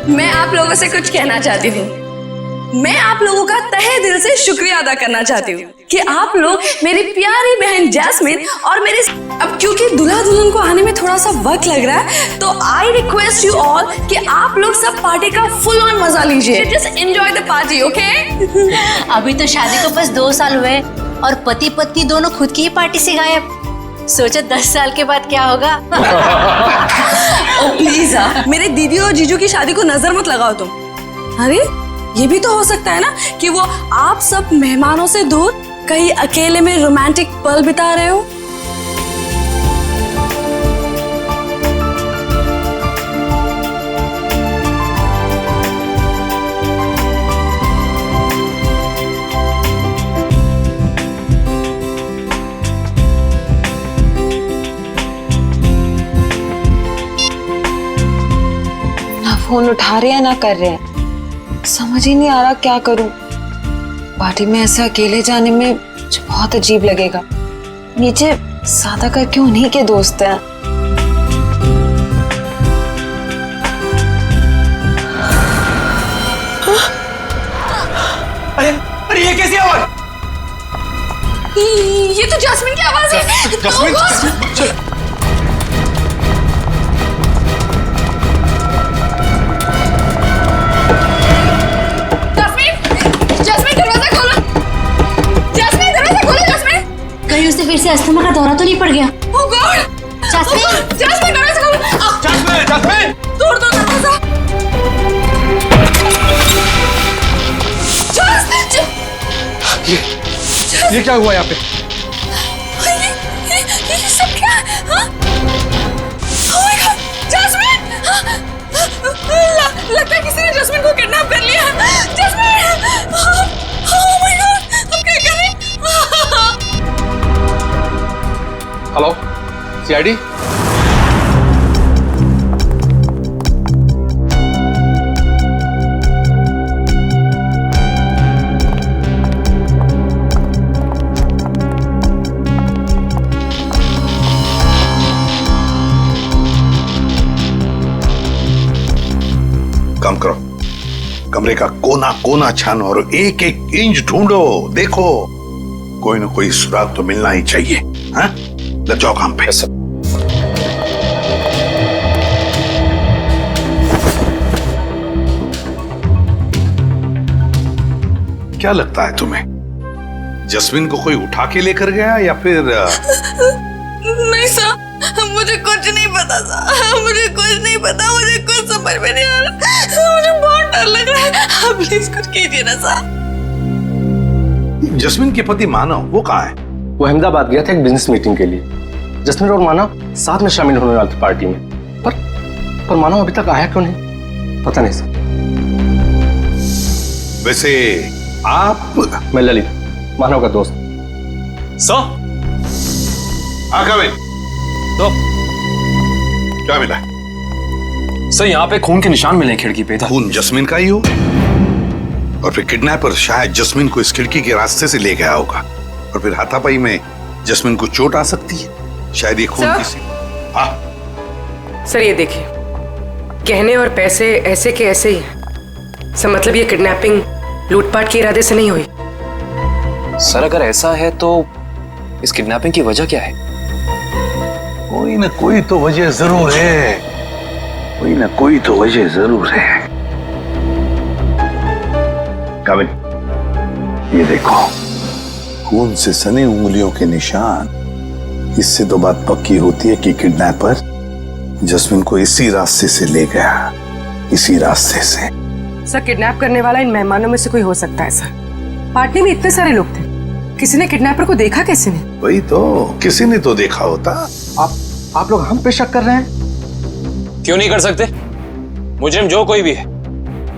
मैं आप लोगों से कुछ कहना चाहती हूँ। मैं आप लोगों का तहे दिल से शुक्रिया अदा करना चाहती हूँ कि आप लोग मेरी प्यारी बहन जैस्मिन और मेरे अब क्योंकि दूल्हा दुल्हन को आने में थोड़ा सा वक्त लग रहा है, तो आई रिक्वेस्ट यू ऑल कि आप लोग सब पार्टी का फुल ऑन मजा लीजिए। Just enjoy the party, okay? अभी तो शादी को बस 2 साल हुए और पति पत्नी दोनों खुद की ही पार्टी से गायब। सोचो 10 साल के बाद क्या होगा। ओ प्लीज मेरे दीदी और जीजू की शादी को नजर मत लगाओ तुम। अरे ये भी तो हो सकता है ना कि वो आप सब मेहमानों से दूर कहीं अकेले में रोमांटिक पल बिता रहे हो। ना फोन उठा रहे हैं ना कर रहे हैं, समझ ही नहीं आ रहा क्या करूं। पार्टी में ऐसे अकेले जाने में मुझे बहुत अजीब लगेगा। नीचे सादा का क्यों नहीं के दोस्त हैं। अरे ये कैसी आवाज? ये तो जैस्मिन की आवाज है। जैस्मिन उसे फिर से अस्थमा का दौरा तो नहीं पड़ गया? Oh God! जैस्मिन दरवाजा खोलो। जैस्मिन तोड़ दो दरवाजा। ये क्या हुआ यहाँ पे? ये सब क्या? हाँ? Oh my God! जैस्मिन! लगता है किसी ने जैस्मिन को किडनैप कर लिया। जैस्मिन! Oh my God! हम क्या करें? Hello, CID? कम करो, कमरे का कोना कोना छानो और एक एक इंच ढूंढो। देखो कोई ना कोई सुराग तो मिलना ही चाहिए। हाँ, लग जाओ काम पे। क्या लगता है तुम्हें, जस्मिन को कोई उठा के लेकर गया या फिर? नहीं सर, मुझे कुछ नहीं पता सर, मुझे कुछ नहीं पता, मुझे कुछ समझ में नहीं आ रहा, मुझे बहुत डर लग रहा है। आप प्लीज कुछ कीजिए ना सर। जस्मिन के पति मानव वो कहाँ है? वो अहमदाबाद गया था एक बिजनेस मीटिंग के लिए। जस्मिन और मानव साथ में शामिल होने वाले थे पार्टी में, पर मानव अभी तक आया क्यों नहीं पता नहीं सर। वैसे आप? मैं ललित, मानव का दोस्त। सर तो क्या मिला? सर यहाँ पे खून के निशान मिले खिड़की पे। खून जस्मिन का ही हो, और फिर किडनैपर शायद जस्मिन को इस खिड़की के रास्ते से ले गया होगा, और फिर हाथापाई में जस्मिन को चोट आ सकती है। शायद ये खून किसी। हाँ सर, ये देखिए, गहने और पैसे ऐसे के ऐसे ही हैं। सर मतलब ये किडनैपिंग लूटपाट के इरादे से नहीं हुई। सर अगर ऐसा है तो इस किडनैपिंग की वजह क्या है? कोई ना कोई तो वजह जरूर है, कोई ना कोई तो वजह जरूर है। काबिल, ये देखो, खून से सने उंगलियों के निशान। इससे तो बात पक्की होती है कि किडनैपर जस्मिन को इसी रास्ते से ले गया, इसी रास्ते से। सर किडनैप करने वाला इन मेहमानों में से कोई हो सकता है सर। पार्टी में इतने सारे लोग थे, किसी ने किडनैपर को देखा कैसे नहीं? वही तो, किसी ने तो देखा होता। आप लोग हम पे शक कर रहे हैं? क्यों नहीं कर सकते? मुजरिम जो कोई भी है,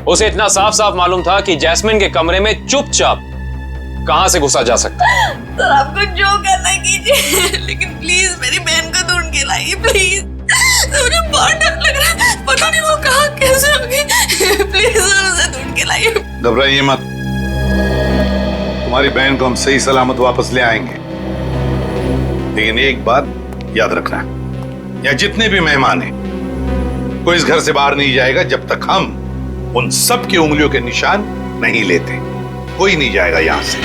उसे इतना साफ साफ मालूम था कि जैस्मिन के कमरे में चुपचाप कहां से घुसा जा सकता है। तो आपको जो करना कीजिए, लेकिन प्लीज मेरी बहन को ढूंढ के लाइए प्लीज। मुझे बहुत डर लग रहा है, पता नहीं वो कहाँ कैसे होगी। प्लीज उसे ढूंढ के लाइए। घबराइए मत, तुम्हारी बहन को हम सही सलामत वापस ले आएंगे। लेकिन एक बात याद रखना, या जितने भी मेहमान हैं, कोई इस घर से बाहर नहीं जाएगा जब तक हम उन सब की उंगलियों के निशान नहीं लेते। कोई नहीं जाएगा यहां से।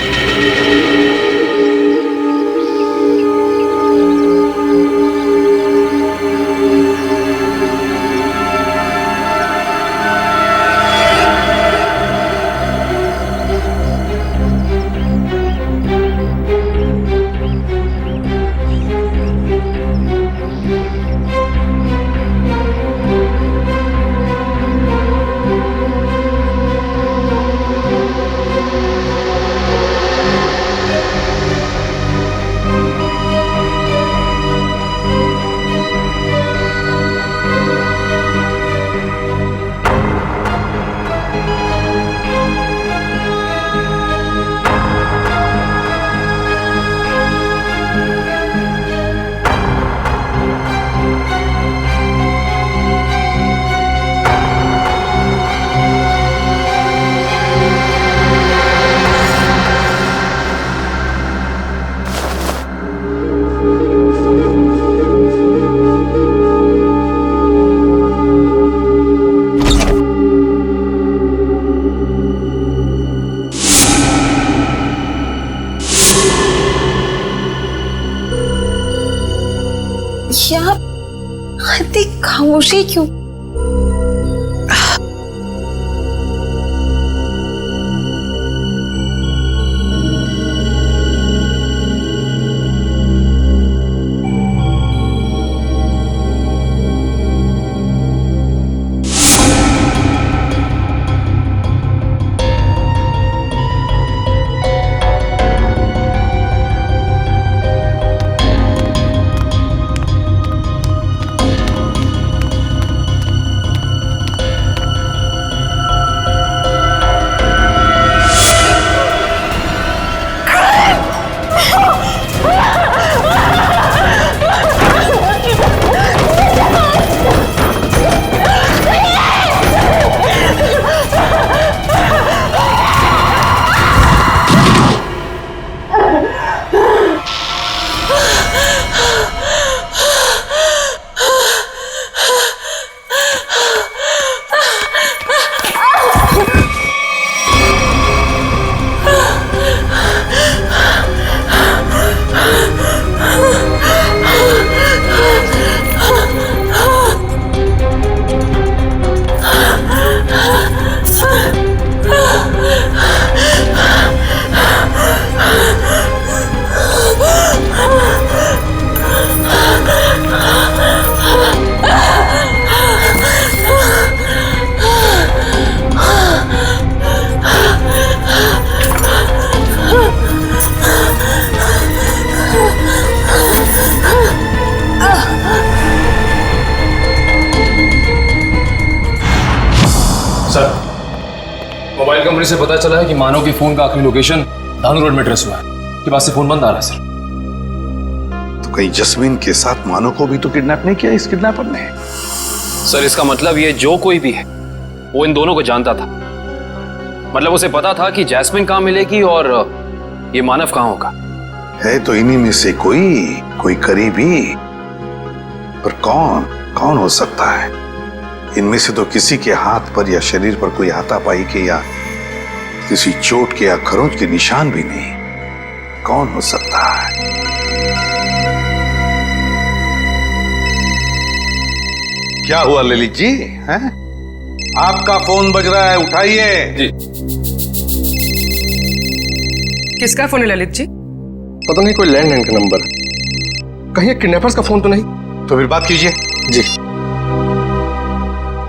यार इतनी खामोशी क्यों? मोबाइल कंपनी से पता चला है कि मानव के फोन का आखिरी लोकेशन धानु रोड में ट्रेस हुआ है। के बाद से फोन बंद आ रहा है सर। तो कहीं जस्मीन के साथ मानव को भी तो किडनैप नहीं किया इस किडनैपर ने? सर इसका मतलब ये जो कोई भी है वो इन दोनों को जानता था। मतलब उसे पता था कि जैस्मिन कहाँ मिलेगी और ये मानव कहाँ होगा। है तो इन्हीं में से कोई करीबी, पर कौन हो सकता है? इनमें से तो किसी के हाथ पर या शरीर पर कोई हाथापाई के या किसी चोट के या खरोंच के निशान भी नहीं। कौन हो सकता है? क्या हुआ ललित जी? हैं? आपका फोन बज रहा है, उठाइए। जी। किसका फोन है ललित जी? पता नहीं, कोई लैंडलाइन का नंबर। कहीं किडनैपर्स का फोन तो नहीं? तो फिर बात कीजिए। जी।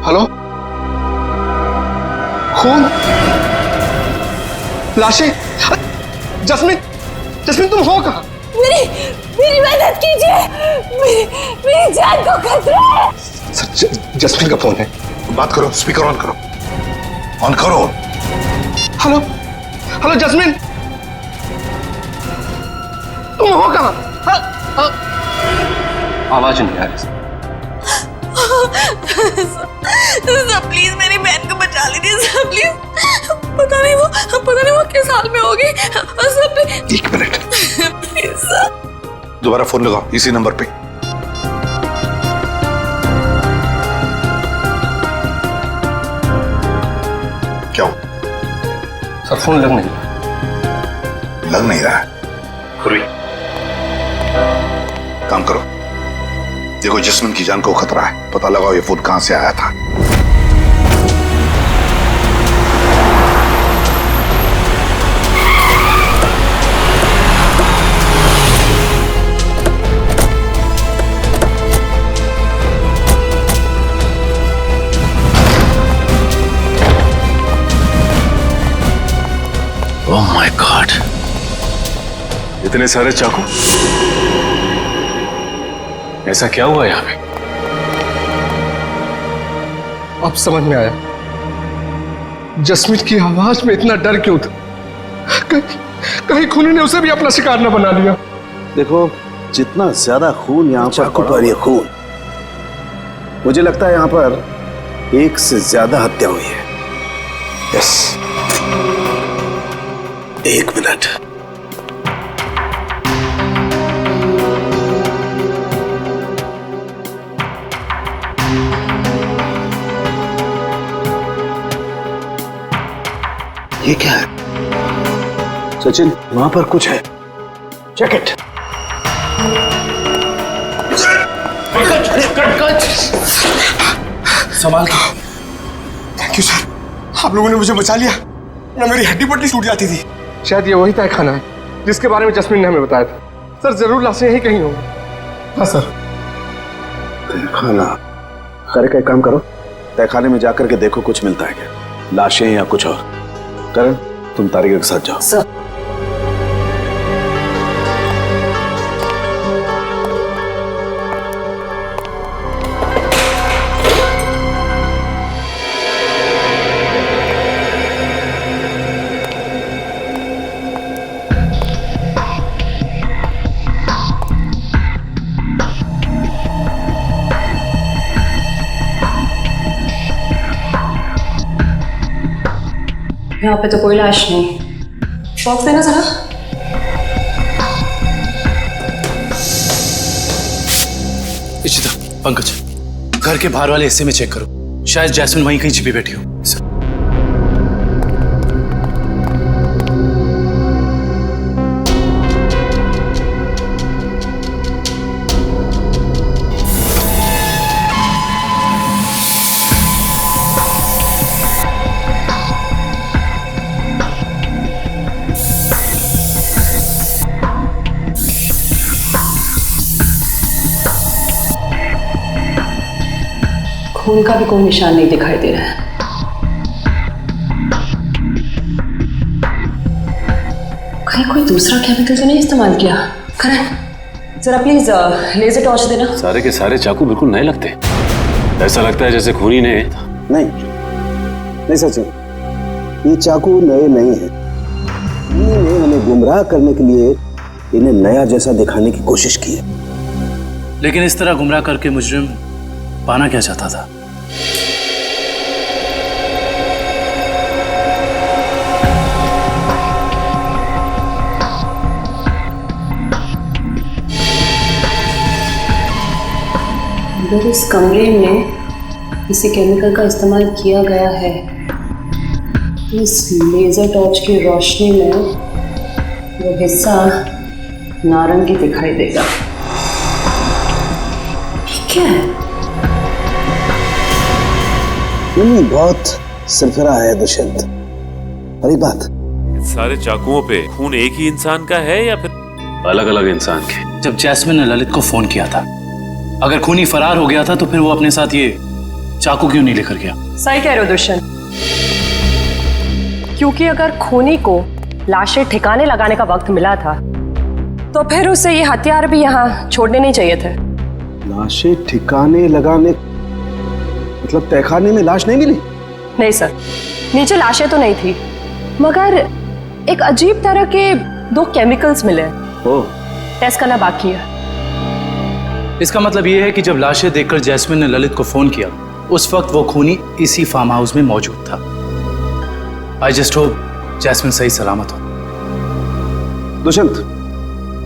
हेलो, खून, लाशें। जस्मीन तुम हो कहाँ? मेरी मदद कीजिए, मेरी जान को खतरा है। सर, जस्मीन का फोन है। बात करो, स्पीकर ऑन करो। हेलो जस्मीन, तुम हो कहाँ? आवाज नहीं आ रही। सर प्लीज मेरी बहन को बचा लीजिए सर, प्लीज। पता नहीं वो किस हाल में होगी सर। 1 minute, please sir. दोबारा फोन लगाओ इसी नंबर पे। क्या हो? सर फोन लग नहीं लग नहीं रहा है। काम करो, देखो जैस्मिन की जान को खतरा है, पता लगाओ ये फोन कहां से आया था। ओह माय गॉड, इतने सारे चाकू, ऐसा क्या हुआ यहाँ पे? अब समझ में आया जस्मीन की आवाज में इतना डर क्यों था। कहीं खूनी ने उसे भी अपना शिकार न बना लिया। देखो जितना ज्यादा खून यहाँ चाकू पर ये खून, मुझे लगता है यहाँ पर एक से ज्यादा हत्या हुई है। यस, एक मिनट। ये क्या है? सचिन, वहां पर कुछ है। जैकेट। संभाल के। थैंक यू सर, आप लोगों ने मुझे बचा लिया, ना मेरी हड्डी पट्टी टूट जाती थी। शायद ये वही तय खाना है जिसके बारे में जस्मीन ने हमें बताया था। सर जरूर लाशें यहीं कहीं होंगी। हाँ सर। खाना करे का एक काम करो, तहखाने में जाकर के देखो कुछ मिलता है क्या, लाशें या कुछ और। करण, तुम तारिका के साथ जाओ। सर। यहाँ पे तो कोई लाश नहीं। बॉक्स देना जरा। इशिता, पंकज, घर के बाहर वाले हिस्से में चेक करो, शायद जैस्मिन वहीं कहीं छिपी बैठी हो। खून का भी कोई निशान नहीं दिखाई दे रहा है। कहीं कोई दूसरा केमिकल तो नहीं इस्तेमाल किया? करण, जरा प्लीज लेजर टॉर्च देना। सारे के सारे चाकू बिल्कुल नए लगते हैं, ऐसा लगता है जैसे खूनी ने। नहीं सचिन, ये चाकू नए नहीं हैं। इन्होंने हमें गुमराह करने के लिए इन्हें नया जैसा दिखाने की कोशिश की है। लेकिन इस तरह गुमराह करके मुजरिम पाना क्या चाहता था? अगर इस कमरे में किसी केमिकल का इस्तेमाल किया गया है तो इस लेजर टॉर्च की रोशनी में वो हिस्सा नारंगी दिखाई देगा। क्या है? नहीं, बहुत सरफरा है दुष्यंत। और एक बात, सारे चाकुओं पे खून एक ही इंसान का है या फिर अलग अलग इंसान के? जब जैस्मिन ने ललित को फोन किया था, अगर खूनी फरार हो गया था तो फिर वो अपने साथ ये चाकू क्यों नहीं लेकर गया? सही कह रहे हो दुष्यंत, क्योंकि अगर खूनी को लाशें ठिकाने लगाने का वक्त मिला था तो फिर उसे ये हथियार भी यहाँ छोड़ने नहीं चाहिए थे। लाशें ठिकाने लगाने मतलब तहखाने में लाश नहीं मिली? नहीं सर, नीचे लाशें तो नहीं थी, मगर एक अजीब तरह के 2 केमिकल्स मिले। ओह, टेस्ट करना बाकी है। इसका मतलब ये है कि जब लाशें देखकर जैस्मिन ने ललित को फोन किया, उस वक्त वो खूनी इसी फार्म हाउस में मौजूद था। आई जस्ट होप जैस्मिन सही सलामत हो। दुष्यंत,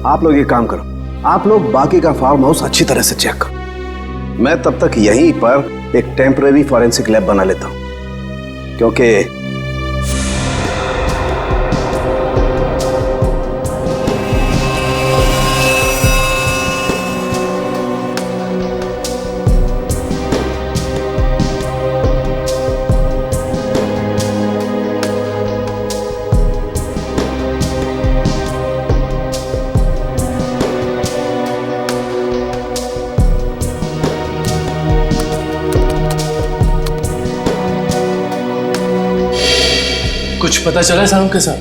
आप लोग ये काम करो, आप लोग बाकी का फार्म हाउस अच्छी तरह से चेक करो। मैं तब तक यहीं पर एक टेम्पररी फॉरेंसिक लैब बना लेता हूं, क्योंकि कुछ पता चला है साहब के साथ?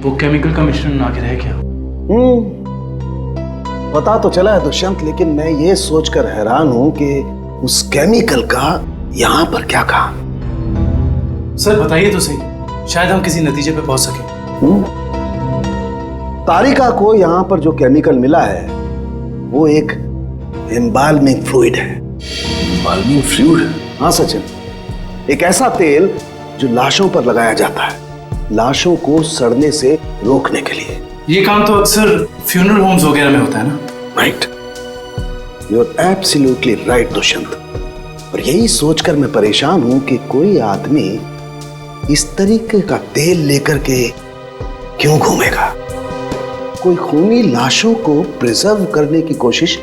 वो केमिकल का मिश्रण आगे रह गया। पता तो चला है दुष्यंत, लेकिन मैं ये सोचकर हैरान हूं कि उस केमिकल का यहाँ पर क्या काम। सर बताइए तो सही, शायद हम किसी नतीजे पे पहुंच सके। तारिका को यहाँ पर जो केमिकल मिला है वो एक एम्बाल्मिंग फ्लूइड है। Embalming fluid? हाँ सचिन, एक ऐसा तेल जो लाशों पर लगाया जाता है, लाशों को सड़ने से रोकने के लिए। ये काम तो अक्सर फ्यूनरल होम्स वगैरह में होता है ना? Right, you are absolutely right Dushyant. और यही सोचकर मैं परेशान हूं कि कोई आदमी इस तरीके का तेल लेकर के क्यों घूमेगा, कोई खूनी लाशों को प्रिजर्व करने की कोशिश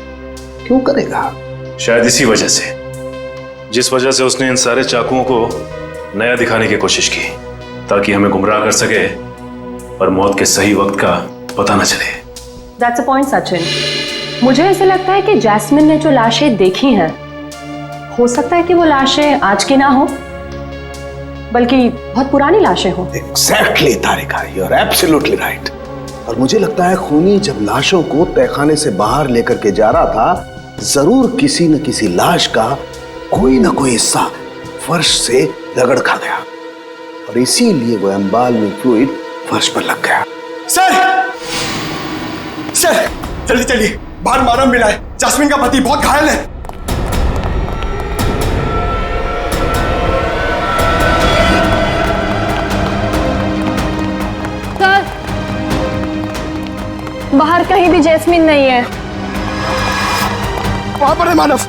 क्यों करेगा। शायद इसी वजह से, जिस वजह से उसने इन सारे चाकुओं को नया दिखाने की कोशिश की, ताकि हमें गुमराह कर सके और मौत के सही वक्त का पता न चले। That's a point Sachin. मुझे ऐसा लगता है कि जैस्मिन ने जो लाशें देखी हैं, हो सकता है कि वो लाशें आज की ना हो, बल्कि बहुत पुरानी लाशें हो। Exactly Tarika, you are absolutely right. और मुझे लगता है खूनी जब लाशों को तहखाने से बाहर लेकर के जा रहा था, जरूर किसी न किसी लाश का कोई ना कोई हिस्सा फर्श से रगड़ खा गया और इसीलिए वो एम्बाल्मिंग फ्लूइड फर्श पर लग गया। सर, सर जल्दी चलिए, बाहर मारम मिला है, जैस्मिन का पति बहुत घायल है। सर, बाहर कहीं भी जैस्मिन नहीं है। वहां पर है मानव।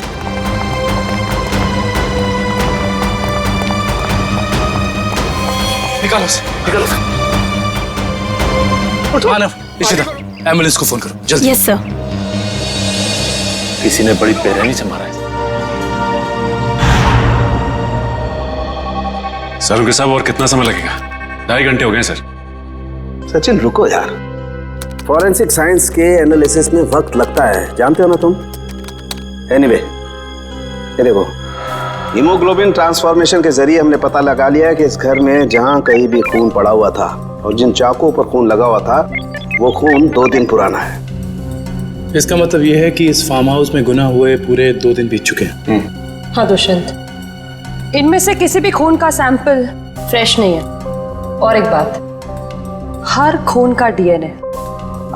निकालो उसे, निकालो। मानव, इशिता, एम्बुलेंस को फोन करो जल्दी। Yes sir. किसी ने बड़ी बेरहमी से मारा है। सर उनके साहब, और कितना समय लगेगा? 2.5 घंटे हो गए सर। सचिन रुको यार, फॉरेंसिक साइंस के एनालिसिस में वक्त लगता है, जानते हो ना तुम। एनीवे, ये देखो, हीमोग्लोबिन ट्रांसफॉर्मेशन के जरिए हमने पता लगा लिया है कि इस घर में जहां कहीं भी खून पड़ा हुआ था और जिन चाकुओं पर खून लगा हुआ था, वो खून 2 दिन पुराना है। इसका मतलब ये है कि इस फार्म हाउस में गुनाह हुए पूरे 2 दिन बीत चुके हैं। हाँ दुष्यंत, इनमें से किसी भी खून का सैंपल फ्रेश नहीं है। और एक बात, हर खून का डीएनए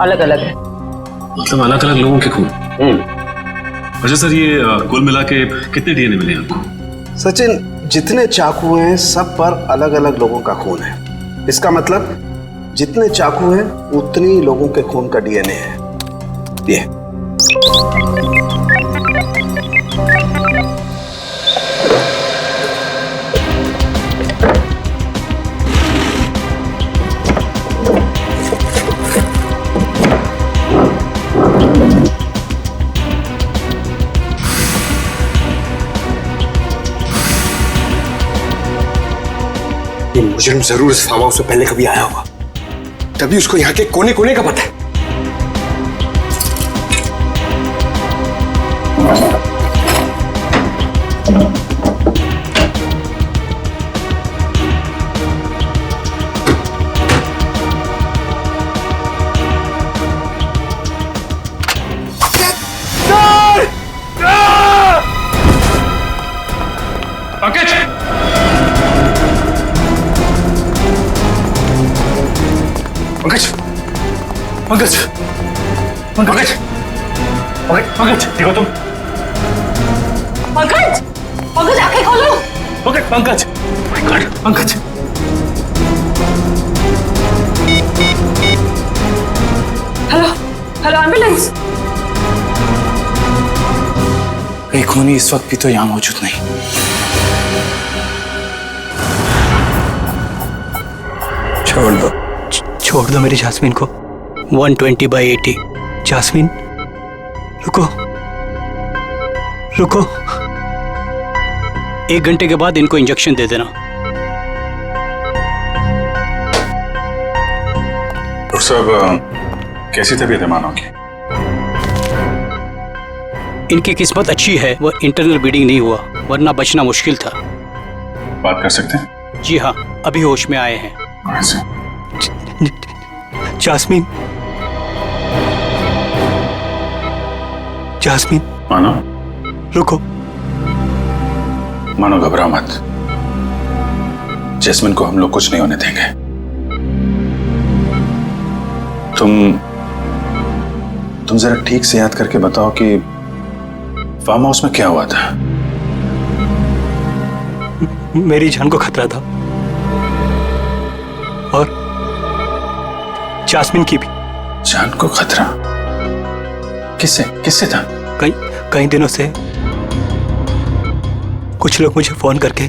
अलग अलग है। मतलब अलग अलग लोगों के खून? अच्छा सर, ये कुल मिला के कितने डीएनए मिले आपको? सचिन, जितने चाकू हैं सब पर अलग अलग लोगों का खून है। इसका मतलब जितने चाकू हैं उतनी लोगों के खून का डीएनए है। ये मुजरिम जरूर इस फार्म हाउस से पहले कभी आया होगा, तभी उसको यहाँ के कोने कोने का पता है। पंकज! पंकज! पंकज! पंकज! पंकज, ठीक हो तुम? पंकज! पंकज आंखें खोलो! Pankaj! Pankaj! Pankaj! Hello, hello ambulance! कहीं खूनी इस वक्त भी तो यहाँ मौजूद नहीं। छोड़ दो मेरी जास्मिन को। 120/80। जास्मिन, रुको रुको। 1 घंटे के बाद इनको इंजेक्शन दे देना। डॉक्टर साहब, कैसी तबीयत है मानव की? इनकी किस्मत अच्छी है, वो इंटरनल ब्लीडिंग नहीं हुआ, वरना बचना मुश्किल था। बात कर सकते हैं? जी हाँ, अभी होश में आए हैं। कहाँ से? Jasmine, Jasmine. मानो, रुको। मानो घबराओ मत। जैस्मिन को हम लोग कुछ नहीं होने देंगे। तुम जरा ठीक से याद करके बताओ कि फार्म हाउस में क्या हुआ था? मेरी जान को खतरा था और जास्मिन की भी। जान को खतरा? किससे किससे था? कई दिनों से कुछ लोग मुझे फोन करके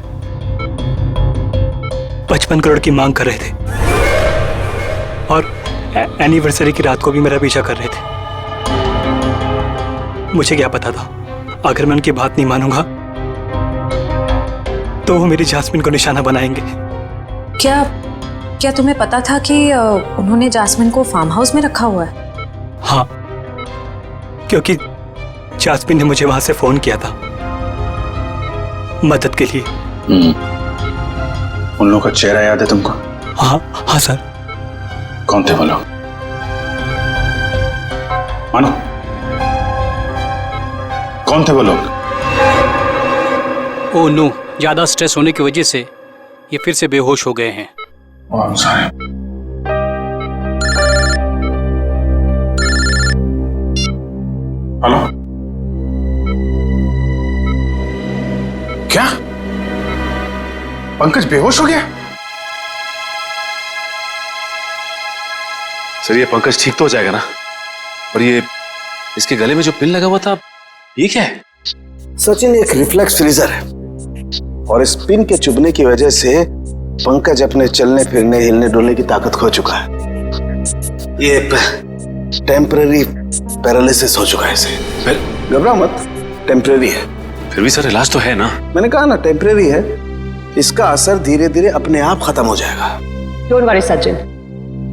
55 करोड़ की मांग कर रहे थे और एनिवर्सरी की रात को भी मेरा पीछा कर रहे थे। मुझे क्या पता था, अगर मैं उनकी बात नहीं मानूंगा तो वो मेरी जास्मिन को निशाना बनाएंगे। क्या तुम्हें पता था कि उन्होंने जास्मिन को फार्म हाउस में रखा हुआ है? हाँ, क्योंकि जास्मिन ने मुझे वहां से फोन किया था मदद के लिए। उन लोगों का चेहरा याद है तुमको? हाँ सर। कौन थे वो लोग? मानो, कौन थे वो लोग? ओह नो, ज्यादा स्ट्रेस होने की वजह से ये फिर से बेहोश हो गए हैं। हेलो, क्या पंकज बेहोश हो गया? सर ये पंकज ठीक तो हो जाएगा ना? और ये इसके गले में जो पिन लगा हुआ था, ये क्या है? सचिन, एक रिफ्लेक्स फ्रीजर है और इस पिन के चुभने की वजह से पंकज अपने चलने फिरने हिलने डुलने की ताकत खो चुका है। ये टेम्पररी पैरालिसिस हो चुका है इसे। घबराओ मत, टेम्पररी है। फिर भी सर इलाज तो है ना? मैंने कहा ना टेम्पररी है, इसका असर धीरे धीरे अपने आप खत्म हो जाएगा। डोंट वरी सचिन,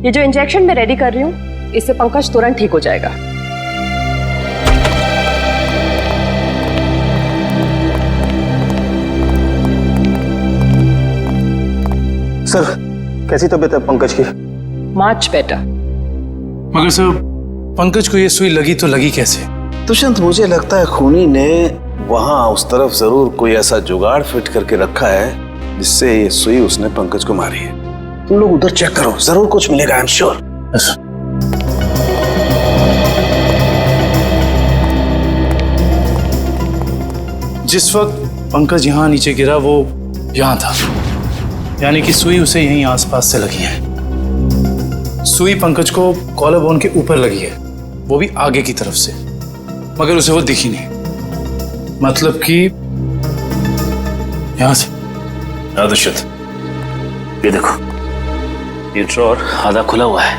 ये जो इंजेक्शन मैं रेडी कर रही हूँ इससे पंकज तुरंत ठीक हो जाएगा। सर, कैसी तबीयत है पंकज की? Much better. मगर सर, पंकज को ये सुई लगी तो लगी कैसे? दुष्यंत, मुझे लगता है खूनी ने वहां उस तरफ जरूर कोई ऐसा जुगाड़ फिट करके रखा है जिससे ये सुई उसने पंकज को मारी है। तुम लोग उधर चेक करो, जरूर कुछ मिलेगा, आई एम श्योर। जिस वक्त पंकज यहाँ नीचे गिरा वो यहाँ था, यानी कि सुई उसे यहीं आसपास से लगी है। सुई पंकज को कॉलर बोन के ऊपर लगी है, वो भी आगे की तरफ से, मगर उसे वो दिखी नहीं। मतलब कि यहां से। दुष्यंत, ये देखो, ये ड्रॉर आधा खुला हुआ है।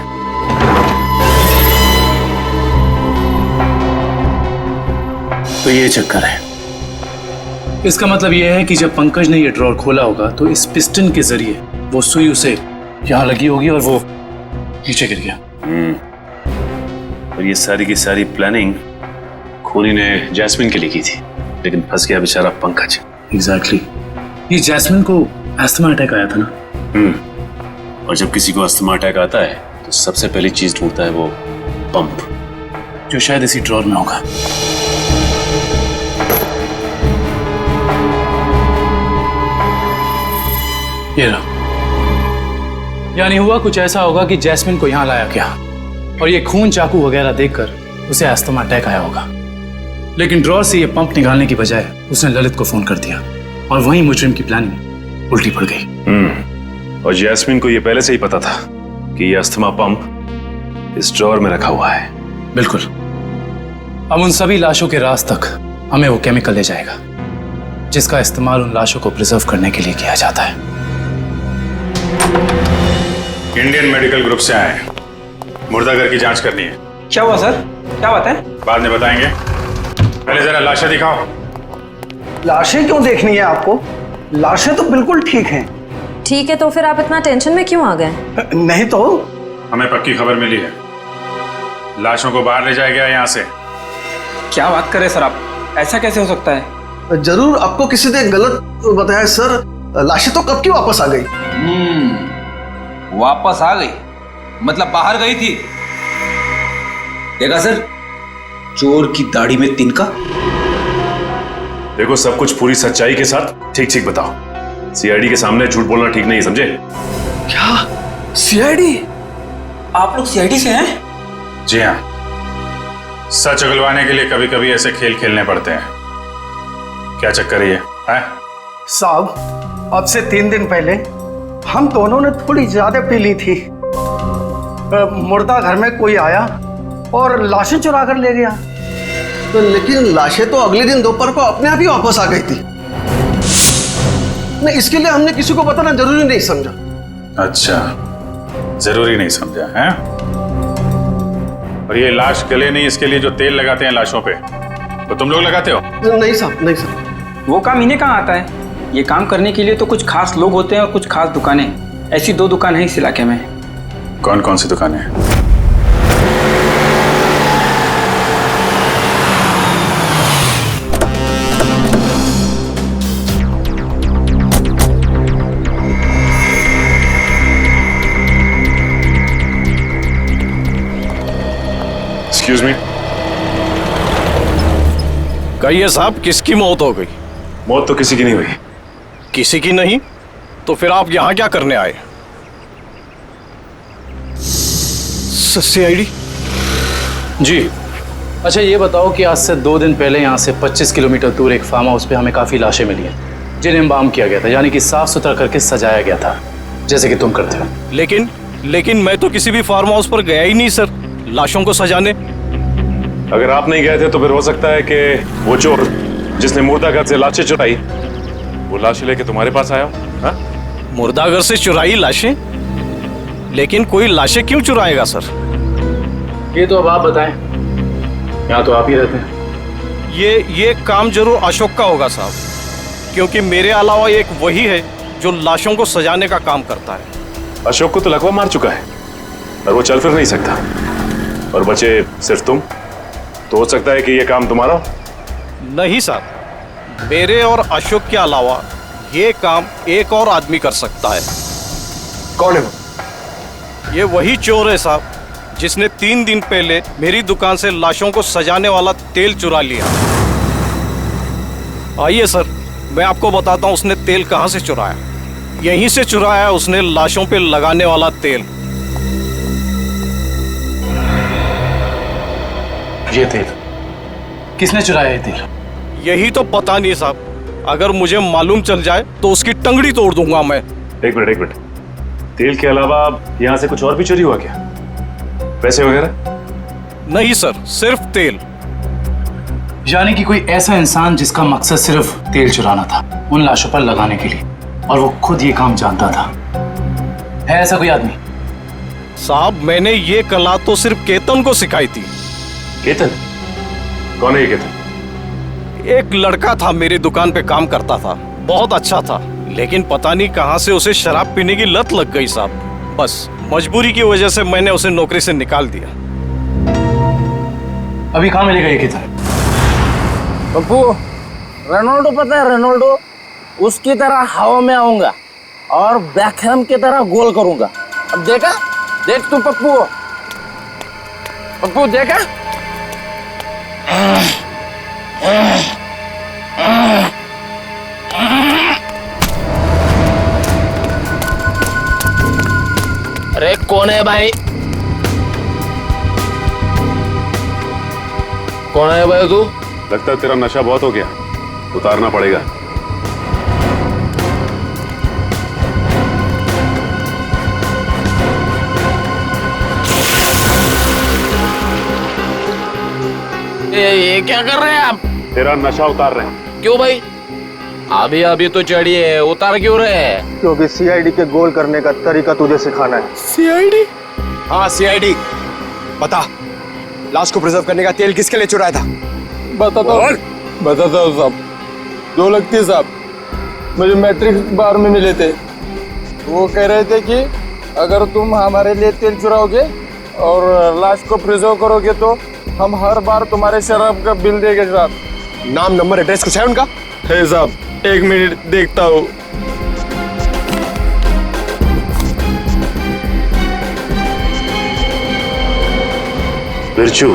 तो ये चक्कर है। इसका मतलब यह है कि जब पंकज ने ये ड्रॉर खोला होगा तो इस पिस्टन के जरिए वो सुई उसे यहां लगी होगी और वो नीचे गिर गया। और ये सारी की सारी प्लानिंग खूनी ने जैस्मिन के लिए की थी, लेकिन फंस गया बेचारा पंकज। एग्जैक्टली। ये जैस्मिन को अस्थमा अटैक आया था ना? और जब किसी को अस्थमा अटैक आता है तो सबसे पहली चीज ढूंढता है वो पंप, जो शायद इसी ड्रॉर में होगा। ये रहा। यानी हुआ कुछ ऐसा होगा कि जैस्मिन को यहां लाया गया और ये खून चाकू वगैरह देखकर उसे अस्थमा अटैक आया होगा, लेकिन ड्रॉर से ये पंप निकालने की बजाय उसने ललित को फोन कर दिया और वहीं मुजरिम की प्लानिंग उल्टी पड़ गई। और जैस्मिन को ये पहले से ही पता था कि ये अस्थमा पंप इस ड्रॉर में रखा हुआ है। बिल्कुल। अब उन सभी लाशों के राज तक हमें वो केमिकल ले जाएगा जिसका इस्तेमाल उन लाशों को प्रिजर्व करने के लिए किया जाता है। इंडियन मेडिकल ग्रुप से आए, मुर्दाघर की जांच करनी है। क्या हुआ सर? क्या बात है? बाद में बताएंगे, पहले जरा लाशें दिखाओ। लाशें क्यों देखनी है आपको? लाशें तो बिल्कुल ठीक हैं। ठीक है, तो फिर आप इतना टेंशन में क्यों आ गए? नहीं तो। हमें पक्की खबर मिली है, लाशों को बाहर ले जाया गया यहाँ से। क्या बात कर रहे सर आप? ऐसा कैसे हो सकता है? जरूर आपको किसी ने गलत बताया सर। लाशें तो कब की वापस आ गई। वापस आ गई मतलब बाहर गई थी। देखा सर, चोर की दाढ़ी में तिनका। देखो, सब कुछ पूरी सच्चाई के साथ ठीक ठीक बताओ। सीआईडी के सामने झूठ बोलना ठीक नहीं, समझे? क्या सीआईडी? आप लोग सीआईडी से हैं? जी हाँ, सच उगलवाने के लिए कभी कभी ऐसे खेल खेलने पड़ते हैं। क्या चक्कर है? साहब, अब से 3 दिन पहले हम दोनों ने थोड़ी ज्यादा पी ली थी। मुर्दा घर में कोई आया और लाशें चुरा कर ले गया। तो लेकिन लाशें तो अगले दिन दोपहर को अपने आप ही वापस आ गई थी। नहीं, इसके लिए हमने किसी को बताना जरूरी नहीं समझा। अच्छा, जरूरी नहीं समझा है? और ये लाश गले नहीं, इसके लिए जो तेल लगाते हैं लाशों पे, तो तुम लोग लगाते हो? नहीं साहब, नहीं साहब। वो काम इन्हें कहाँ आता है? ये काम करने के लिए तो कुछ खास लोग होते हैं और कुछ खास दुकानें। ऐसी 2 दुकान है इस इलाके में। कौन कौन सी दुकानें हैं? Excuse me. कहिए साहब, किसकी मौत हो गई? मौत तो किसी की नहीं हुई। किसी की नहीं? तो फिर आप यहाँ क्या करने आए? सीआईडी जी। अच्छा ये बताओ कि आज से 2 दिन पहले यहाँ से 25 किलोमीटर दूर एक फार्म हाउस पे हमें काफ़ी लाशें मिली हैं जिन्हें एम्बाम किया गया था, यानी कि साफ सुथरा करके सजाया गया था, जैसे कि तुम करते हो। लेकिन मैं तो किसी भी फार्म हाउस पर गया ही नहीं सर, लाशों को सजाने। अगर आप नहीं गए थे तो फिर हो सकता है कि वो चोर जिसने मुर्दाघर से लाशें चुराई, वो लाशें लेके तुम्हारे पास आया हो। मुर्दाघर से चुराई लाशें? लेकिन कोई लाशें क्यों चुराएगा सर? ये तो अब आप बताएं, यहाँ तो आप ही रहते हैं। ये काम जरूर अशोक का होगा साहब, क्योंकि मेरे अलावा एक वही है जो लाशों को सजाने का काम करता है। अशोक को तो लकवा मार चुका है और वो चल फिर नहीं सकता, और बचे सिर्फ तुम। तो हो सकता है कि ये काम तुम्हारा हो। नहीं साहब, मेरे और अशोक के अलावा ये काम एक और आदमी कर सकता है। कौन है वो? ये वही चोर है साहब जिसने 3 दिन पहले मेरी दुकान से लाशों को सजाने वाला तेल चुरा लिया। आइए सर, मैं आपको बताता हूँ उसने तेल कहाँ से चुराया। यहीं से चुराया है उसने लाशों पे लगाने वाला तेल। ये तेल किसने चुराया? ये तेल यही तो पता नहीं साहब, अगर मुझे मालूम चल जाए तो उसकी टंगड़ी तोड़ दूंगा मैं। एक मिनट, तेल के अलावा यहाँ से कुछ और भी चोरी हुआ क्या? पैसे वगैरह? नहीं सर, सिर्फ तेल। यानी कि कोई ऐसा इंसान जिसका मकसद सिर्फ तेल चुराना था उन लाशों पर लगाने के लिए, और वो खुद ये काम जानता था। है ऐसा कोई आदमी? साहब, मैंने ये कला तो सिर्फ केतन को सिखाई थी। केतन? कौन है ये केतन? एक लड़का था, मेरी दुकान पे काम करता था, बहुत अच्छा था, लेकिन पता नहीं कहां से उसे शराब पीने की लत लग गई साहब। बस मजबूरी की वजह से मैंने उसे नौकरी से निकाल दिया। अभी कहां मिलेगा ये केतन? पप्पू, रोनाल्डो पता है? रोनाल्डो उसकी तरह हवा में आऊंगा और बैकहैम की तरह गोल करूंगा। अब देखा? देख तू पप्पू, पप्पू देखा? अरे कौन है भाई? कौन है भाई तू? लगता है तेरा नशा बहुत हो गया, उतारना पड़ेगा। ये क्या कर रहे हैं आप? तेरा नशा उतार रहे हैं। क्यों भाई? अभी तो चढ़ी है, उतार क्यों रहे हैं? क्योंकि सीआईडी के गोल करने का तरीका तुझे सिखाना है। सीआईडी? हाँ सीआईडी। बता, लाश को प्रिजर्व करने का तेल किसके लिए चुराया था? बताता हूँ साहब। 2 लगती साहब, मुझे मैट्रिक्स बार में मिले थे। वो कह रहे थे कि अगर तुम हमारे लिए तेल चुराओगे और लाश को प्रिजर्व करोगे तो हम हर बार तुम्हारे शराब का बिल देंगे साहब। नाम, नंबर, एड्रेस कुछ है उनका? है साहब, 1 मिनट देखता हूँ। बिरजू,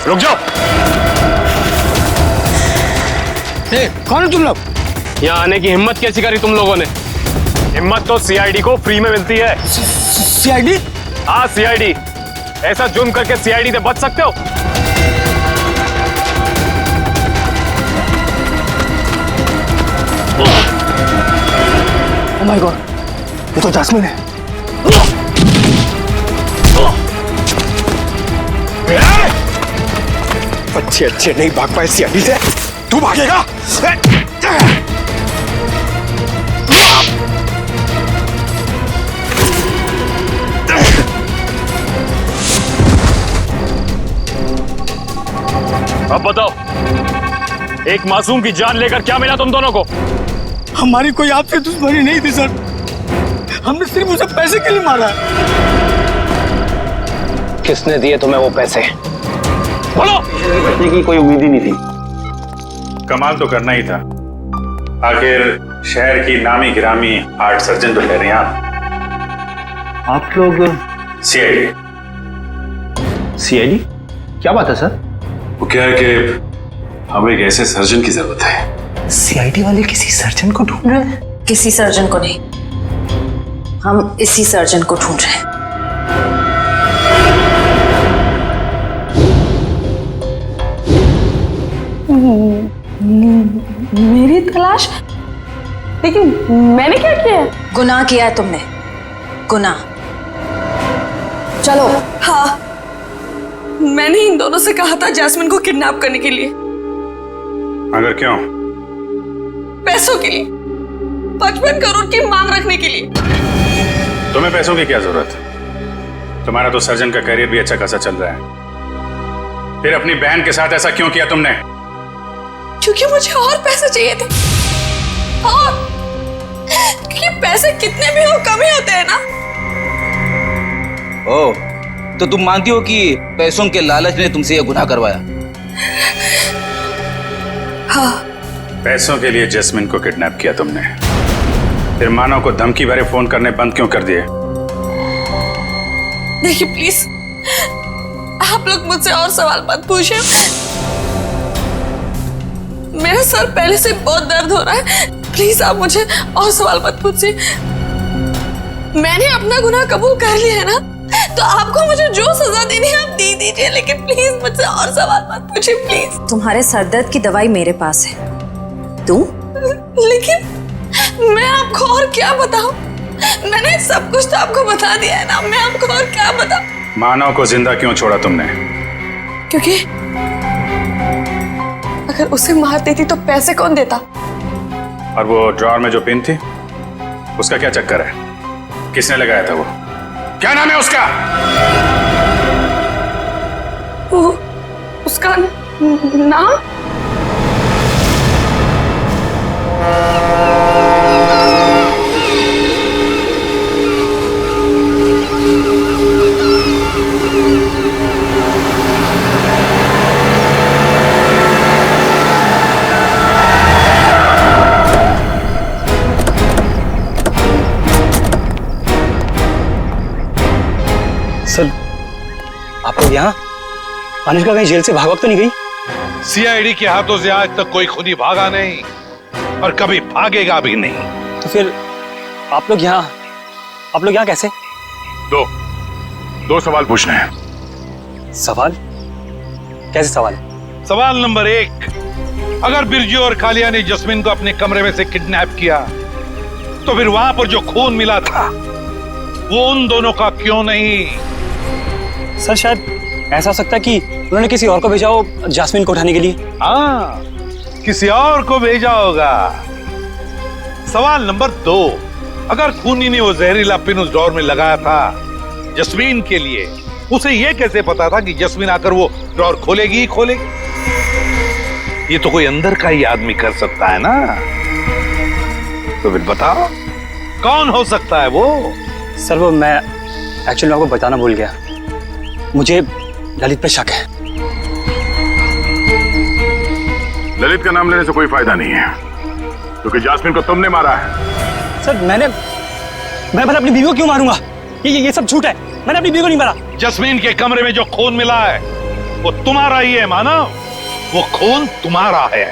रुक जाओ। कौन है तुम लोग? यहाँ आने की हिम्मत कैसी करी तुम लोगों ने? हिम्मत तो सीआईडी को फ्री में मिलती है। सीआईडी? हाँ सीआईडी। ऐसा जुर्म करके सीआईडी से बच सकते हो? ओह माय गॉड, ये तो जैस्मिन है। अच्छे अच्छे नहीं भाग पाए सीआईडी से, तू भागेगा? अब बताओ, एक मासूम की जान लेकर क्या मिला तुम दोनों को? हमारी कोई आपसे दुश्मनी नहीं थी सर, हमने सिर्फ उसे पैसे के लिए मारा है। किसने दिए तुम्हें वो पैसे? बोलो। बचने की कोई उम्मीद ही नहीं थी। कमाल तो करना ही था, आखिर शहर की नामी गिरामी आर्ट सर्जन तो ठहरे आप लोग। सीआईडी। सीआईडी? क्या बात है सर? वो क्या है कि हमें एक ऐसे सर्जन की जरूरत है। सीआईडी वाले किसी सर्जन को ढूंढ रहे हैं? किसी सर्जन को नहीं, हम इसी सर्जन को ढूंढ रहे हैं। मेरी तलाश? लेकिन मैंने क्या किया है? गुनाह किया है तुमने, गुनाह। चलो। हाँ, मैंने इन दोनों से कहा था जैस्मिन को किडनैप करने के लिए। मगर क्यों? पैसों के लिए, 55 करोड़ की मांग रखने के लिए। तुम्हें पैसों की क्या जरूरत है? तुम्हारा तो सर्जन का करियर भी अच्छा खासा चल रहा है, फिर अपनी बहन के साथ ऐसा क्यों किया तुमने? क्योंकि मुझे और पैसे चाहिए थे, और क्योंकि पैसे कितने भी हो कम ही होते हैं ना। ओह, तो तुम मानती हो कि पैसों के लालच ने तुमसे यह गुनाह करवाया? हाँ। पैसों के लिए जैस्मिन को किडनैप किया तुमने, फिर मानव को धमकी भरे फोन करने बंद क्यों कर दिए? देखिए प्लीज, आप लोग मुझसे और सवाल मत पूछिए। मेरा सर पहले से बहुत दर्द हो रहा है, प्लीज आप मुझे और सवाल मत पूछिए। मैंने अपना गुनाह कबूल कर लिया है ना, तो आपको मुझे जो सजा देनी है आप दे दीजिए, लेकिन प्लीज मुझसे और सवाल मत पूछिए प्लीज। तुम्हारे सरदर्द की दवाई मेरे पास है, तू? लेकिन मैं आपको और क्या बताऊं? मैंने सब कुछ तो आपको बता दिया है ना, मैं आपको और क्या बताऊं? मानव को जिंदा क्यों छोड़ा तुमने? क्योंकि अगर उसे मार देती तो पैसे कौन देता? और वो ड्रॉअर में जो पिन थी, उसका क्या चक्कर है? किसने लगाया था वो? क्या नाम है उसका? वो उसका नाम? लोग यहाँ? अनुष्का कहीं जेल से भाग तो नहीं गई? सीआईडी के हाथों से आज तक कोई खुदी भागा नहीं और कभी भागेगा भी नहीं। तो फिर आप लोग यहाँ कैसे? दो सवाल पूछने हैं। सवाल? कैसे सवाल? सवाल नंबर 1, अगर बिरजू और कालिया ने जस्मीन को अपने कमरे में से किडनैप किया तो फिर वहां पर जो खून मिला था वो उन दोनों का क्यों नहीं? सर शायद ऐसा हो सकता है कि उन्होंने किसी और को भेजा हो जास्मिन को उठाने के लिए। हाँ, किसी और को भेजा होगा। सवाल नंबर 2, अगर खूनी ने वो जहरीला पिन उस ड्रॉर में लगाया था जस्मीन के लिए, उसे ये कैसे पता था कि जस्मीन आकर वो ड्रॉर खोलेगी ही खोलेगी? ये तो कोई अंदर का ही आदमी कर सकता है ना। तो फिर बताओ कौन हो सकता है वो? सर वो मैं एक्चुअली आपको बताना भूल गया, मुझे ललित पे शक है। ललित का नाम लेने से कोई फायदा नहीं है क्योंकि जास्मिन को तुमने मारा है। सर मैं अपनी बीवी को क्यों मारूंगा? ये सब झूठ है, मैंने अपनी बीवी को नहीं मारा। जस्मीन के कमरे में जो खून मिला है वो तुम्हारा ही है मानव, वो खून तुम्हारा है।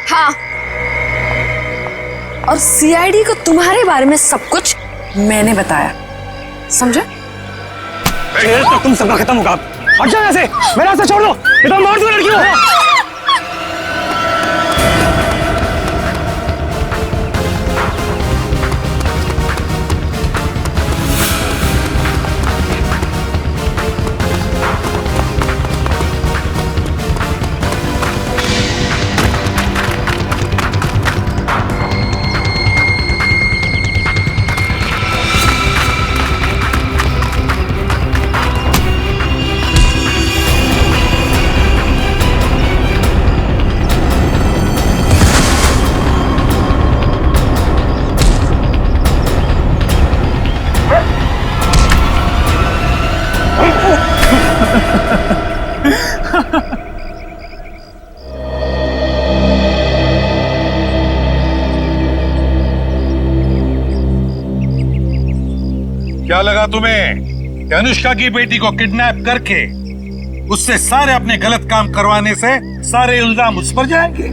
हाँ, और सीआईडी को तुम्हारे बारे में सब कुछ मैंने बताया, समझे? तो तुम सबका खत्म होगा। हट जाओ यहाँ से, मेरा रास्ता छोड़ दो, ये तो मार दो लड़की को। क्या लगा तुम्हें कि अनुष्का की बेटी को किडनैप करके उससे सारे अपने गलत काम करवाने से सारे इल्जाम उस पर जाएंगे?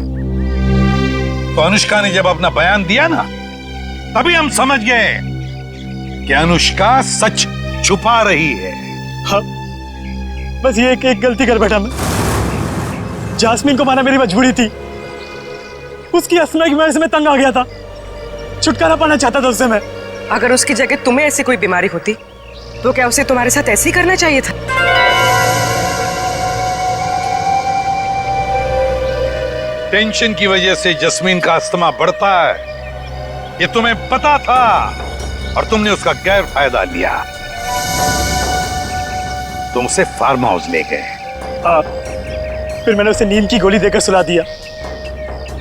तो अनुष्का ने जब अपना बयान दिया ना, तभी हम समझ गए कि अनुष्का सच छुपा रही है। हाँ, बस ये एक गलती कर बैठा मैं। जास्मिन को मारना मेरी मजबूरी थी, उसकी असमय की वजह से मैं तंग आ गया था, छुटकारा पाना चाहता था उससे मैं। अगर उसकी जगह तुम्हें ऐसी कोई बीमारी होती तो क्या उसे तुम्हारे साथ ऐसे ही करना चाहिए था? टेंशन की वजह से जस्मीन का अस्थमा बढ़ता है, ये तुम्हें पता था और तुमने उसका गैर फायदा लिया। तुम उसे फार्म हाउस ले गए। फिर मैंने उसे नींद की गोली देकर सुला दिया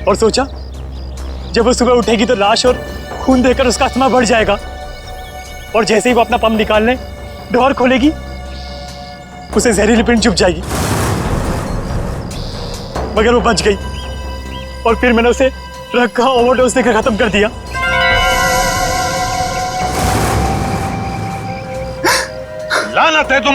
और सोचा जब वो सुबह उठेगी तो लाश और खून देकर उसका अस्थमा बढ़ जाएगा, और जैसे ही वो अपना पंप निकालने ड्रॉर खोलेगी उसे जहरीली पिन चुभ जाएगी। मगर वो बच गई और फिर मैंने उसे रखा, ओवरडोज देकर खत्म कर दिया। लानत है तुम